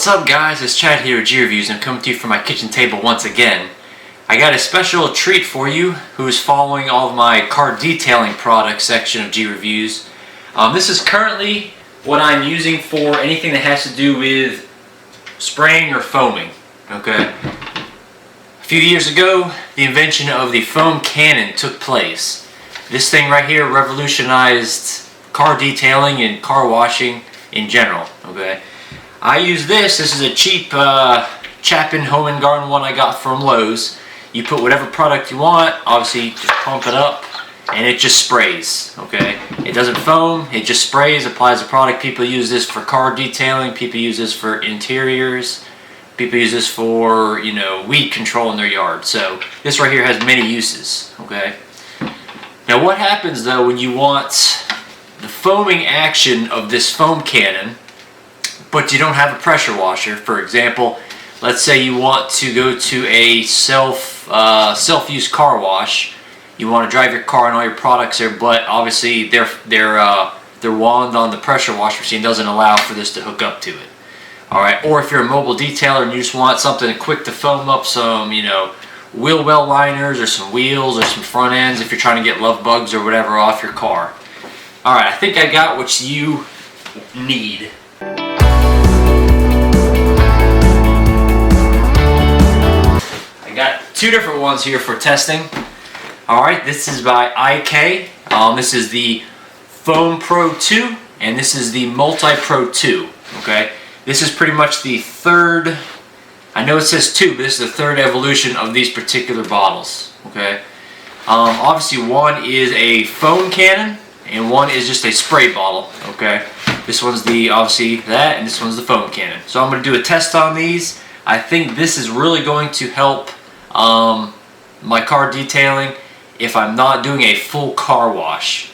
What's up guys, it's Chad here with G Reviews and I'm coming to you from my kitchen table once again. I got a special treat for you who is following all of my car detailing products section of G Reviews. This is currently what I'm using for anything that has to do with spraying or foaming. Okay. A few years ago, the invention of the foam cannon took place. This thing right here revolutionized car detailing and car washing in general. Okay. I use this. This is a cheap Chapin Home & Garden one I got from Lowe's. You put whatever product you want, obviously just pump it up and it just sprays, okay? It doesn't foam, it just sprays, applies the product. People use this for car detailing, people use this for interiors, people use this for, you know, weed control in their yard. So this right here has many uses, okay? Now what happens though when you want the foaming action of this foam cannon, but you don't have a pressure washer? For example, let's say you want to go to a self-use car wash. You want to drive your car and all your products there, but obviously their wand on the pressure wash machine doesn't allow for this to hook up to it. All right. Or if you're a mobile detailer and you just want something quick to foam up some, you know, wheel well liners or some wheels or some front ends if you're trying to get love bugs or whatever off your car. All right. I think I got what you need. Got two different ones here for testing. Alright, this is by IK. This is the Foam Pro 2 and this is the Multi Pro 2. Okay, this is pretty much the third, I know it says 2, but this is the third evolution of these particular bottles. Okay, obviously one is a foam cannon and one is just a spray bottle. Okay, this one's the obviously that and this one's the foam cannon. So I'm going to do a test on these. I think this is really going to help my car detailing if I'm not doing a full car wash.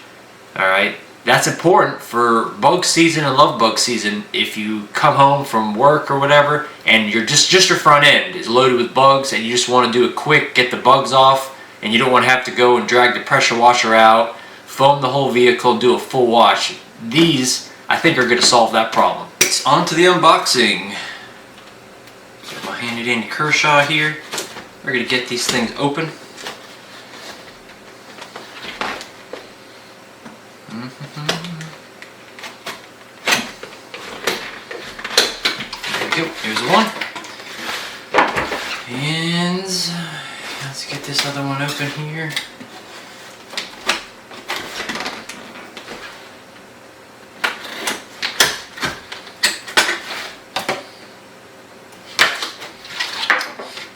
Alright, that's important for bug season and love bug season. If you come home from work or whatever and you're just your front end is loaded with bugs and you just want to do it quick, get the bugs off, and you don't want to have to go and drag the pressure washer out, foam the whole vehicle, do a full wash, these I think are going to solve that problem. It's on to the unboxing. Got my handy dandy Kershaw here. We're going to get these things open. There we go. Here's one. And let's get this other one open here.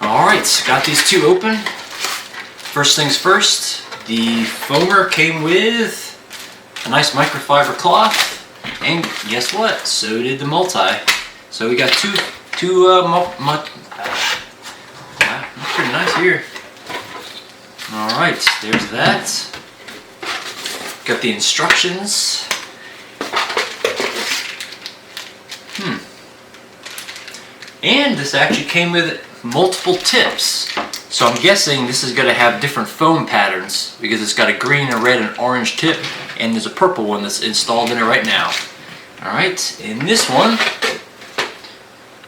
Alright, got these two open. First things first, the foamer came with a nice microfiber cloth, and guess what? So did the multi. So we got two pretty nice here. Alright, there's that. Got the instructions. And this actually came with multiple tips. So I'm guessing this is going to have different foam patterns because it's got a green, a red, and orange tip, and there's a purple one that's installed in it right now. Alright, in this one,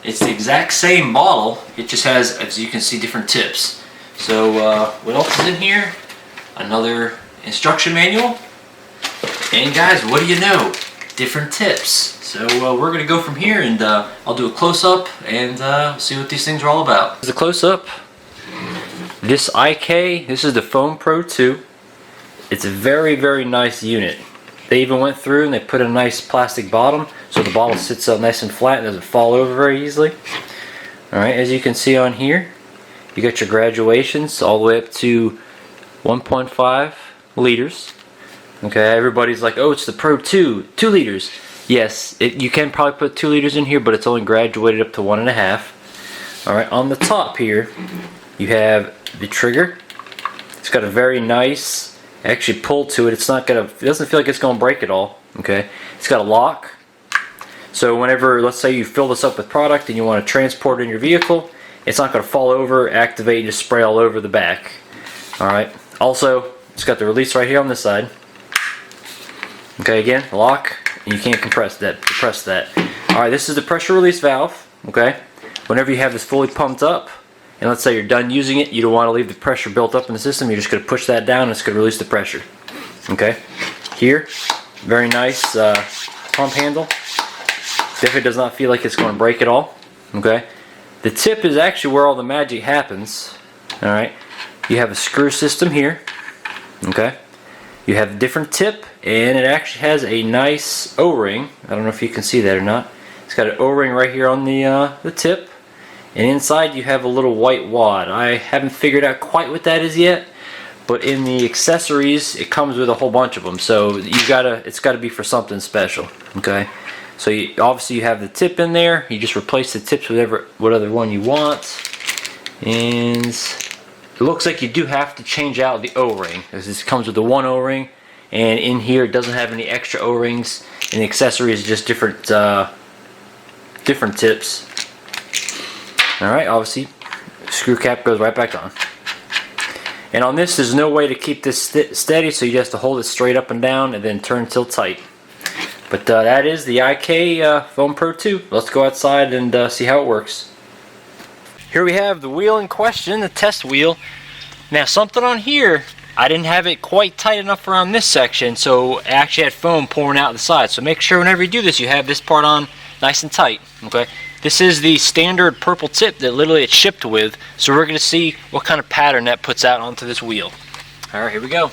it's the exact same bottle, it just has, as you can see, different tips. So what else is in here? Another instruction manual. And guys, what do you know? Different tips. So we're going to go from here and I'll do a close-up and see what these things are all about. As a close-up, this IK, this is the Foam Pro 2. It's a very, very nice unit. They even went through and they put a nice plastic bottom so the bottle sits up nice and flat and doesn't fall over very easily. Alright, as you can see on here, you got your graduations all the way up to 1.5 liters. Okay, everybody's like, oh, it's the Pro 2, 2 liters. Yes, you can probably put 2 liters in here, but it's only graduated up to 1.5. Alright, on the top here, you have the trigger. It's got a very nice, actually pull to it. It's not gonna, it doesn't feel like it's gonna break at all. Okay, it's got a lock. So whenever, let's say you fill this up with product and you want to transport it in your vehicle, it's not gonna fall over, activate, and just spray all over the back. Alright, also, it's got the release right here on this side. Okay, again, lock, and you can't depress that. Alright, this is the pressure release valve. okay? Whenever you have this fully pumped up, and let's say you're done using it, you don't want to leave the pressure built up in the system, you're just going to push that down and it's going to release the pressure. Okay? Here, very nice pump handle. Definitely does not feel like it's going to break at all. Okay? The tip is actually where all the magic happens. Alright? You have a screw system here. Okay? You have a different tip, and it actually has a nice O-ring. I don't know if you can see that or not. It's got an O-ring right here on the tip. And inside you have a little white wad. I haven't figured out quite what that is yet, but in the accessories it comes with a whole bunch of them. So it's gotta be for something special. Okay, so obviously you have the tip in there. You just replace the tips with whatever one you want, and it looks like you do have to change out the O-ring, because this comes with the one O-ring, and in here it doesn't have any extra O-rings. And the accessories is just different tips. Alright, obviously, screw cap goes right back on. And on this, there's no way to keep this steady, so you have to hold it straight up and down and then turn till tight. But that is the IK Foam Pro 2. Let's go outside and see how it works. Here we have the wheel in question, the test wheel. Now, something on here, I didn't have it quite tight enough around this section, so it actually had foam pouring out the side. So make sure whenever you do this, you have this part on nice and tight. Okay. This is the standard purple tip that literally it's shipped with, so we're going to see what kind of pattern that puts out onto this wheel. Alright, here we go.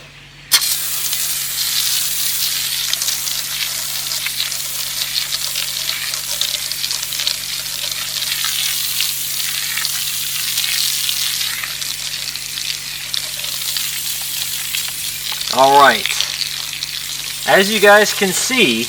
Alright, as you guys can see,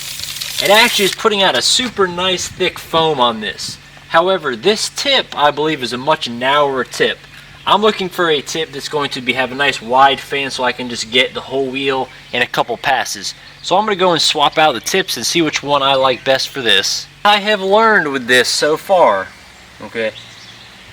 it actually is putting out a super nice thick foam on this. However, this tip I believe is a much narrower tip. I'm looking for a tip that's going to have a nice wide fan so I can just get the whole wheel in a couple passes. So I'm going to go and swap out the tips and see which one I like best for this. I have learned with this so far, okay,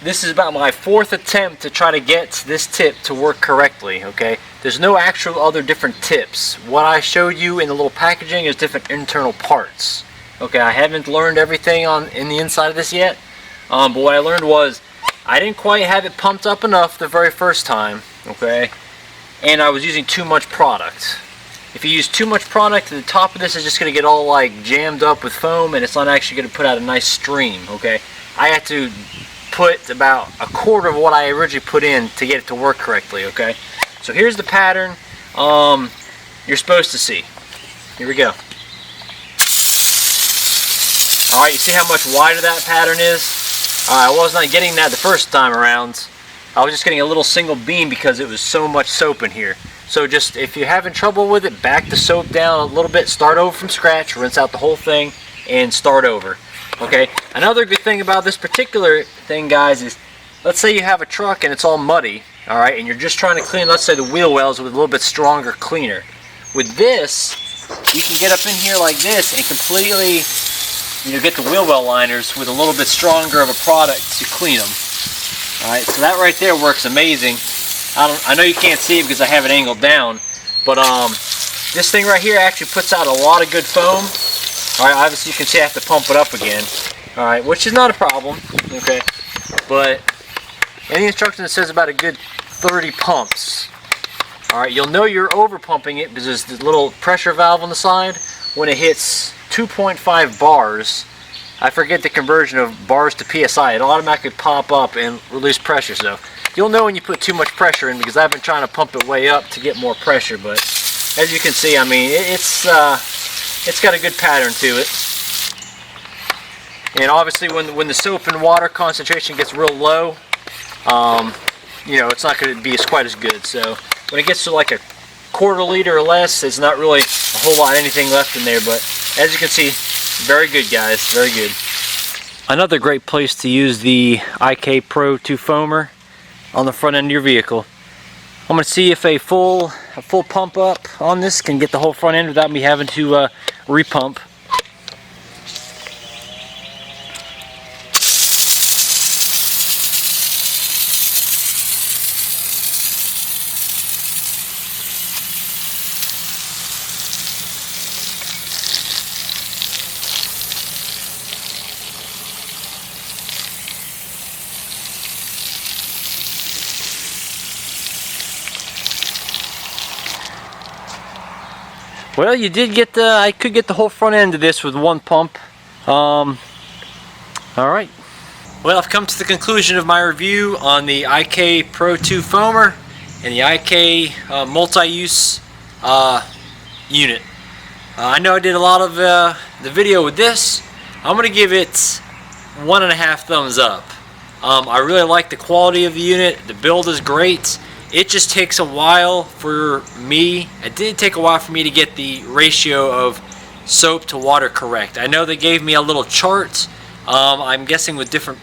this is about my 4th attempt to try to get this tip to work correctly, okay? There's no actual other different tips. What I showed you in the little packaging is different internal parts. Okay, I haven't learned everything in the inside of this yet, but what I learned was I didn't quite have it pumped up enough the very first time, okay? And I was using too much product. If you use too much product, the top of this is just going to get all like jammed up with foam, and it's not actually going to put out a nice stream, okay? I had to put about a quarter of what I originally put in to get it to work correctly, okay? So here's the pattern you're supposed to see. Here we go. Alright, you see how much wider that pattern is? I was not getting that the first time around. I was just getting a little single beam because it was so much soap in here. So just, if you're having trouble with it, back the soap down a little bit, start over from scratch, rinse out the whole thing, and start over. Okay, another good thing about this particular thing, guys, is let's say you have a truck and it's all muddy, alright, and you're just trying to clean, let's say, the wheel wells with a little bit stronger cleaner. With this, you can get up in here like this and completely, get the wheel well liners with a little bit stronger of a product to clean them. Alright, so that right there works amazing. I know you can't see it because I have it angled down, but this thing right here actually puts out a lot of good foam. Alright, obviously you can see I have to pump it up again. Alright, which is not a problem, okay? But in the instructions it says about a good 30 pumps. Alright, you'll know you're over pumping it because there's the little pressure valve on the side. When it hits 2.5 bars, I forget the conversion of bars to PSI, it'll automatically pop up and release pressure. So you'll know when you put too much pressure in, because I've been trying to pump it way up to get more pressure, but as you can see, I mean, it's got a good pattern to it. And obviously when the soap and water concentration gets real low, it's not going to be quite as good. So when it gets to like a quarter liter or less, there's not really a whole lot anything left in there, but as you can see, very good, guys, very good. Another great place to use the IK Pro 2 foamer on the front end of your vehicle. I'm going to see if a full pump up on this can get the whole front end without me having to repump. Well, you did get the, I could get the whole front end of this with one pump. Alright. Well, I've come to the conclusion of my review on the IK Pro 2 foamer and the IK multi-use unit. I know I did a lot of the video with this. I'm going to give it 1.5 thumbs up. I really like the quality of the unit. The build is great. It just takes a while for me. It did take a while for me to get the ratio of soap to water correct. I know they gave me a little chart. I'm guessing with different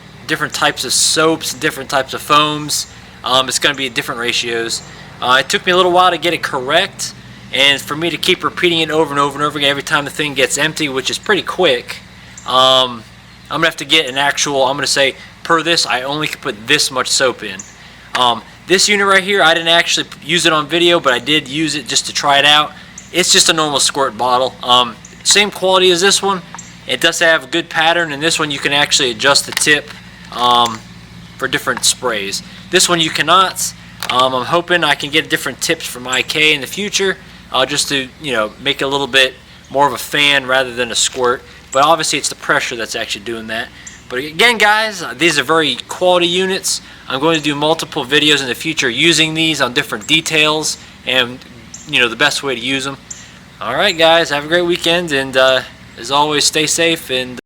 types of soaps, different types of foams, it's going to be different ratios. It took me a little while to get it correct, and for me to keep repeating it over and over and over again every time the thing gets empty, which is pretty quick. I'm going to have to get an actual, I'm going to say, per this, I only can put this much soap in. This unit right here, I didn't actually use it on video, but I did use it just to try it out. It's just a normal squirt bottle. Same quality as this one. It does have a good pattern, and this one you can actually adjust the tip for different sprays. This one you cannot. I'm hoping I can get different tips from IK in the future, just to, you know, make it a little bit more of a fan rather than a squirt. But obviously it's the pressure that's actually doing that. But again, guys, these are very quality units. I'm going to do multiple videos in the future using these on different details and, you know, the best way to use them. Alright guys, have a great weekend, and as always, stay safe and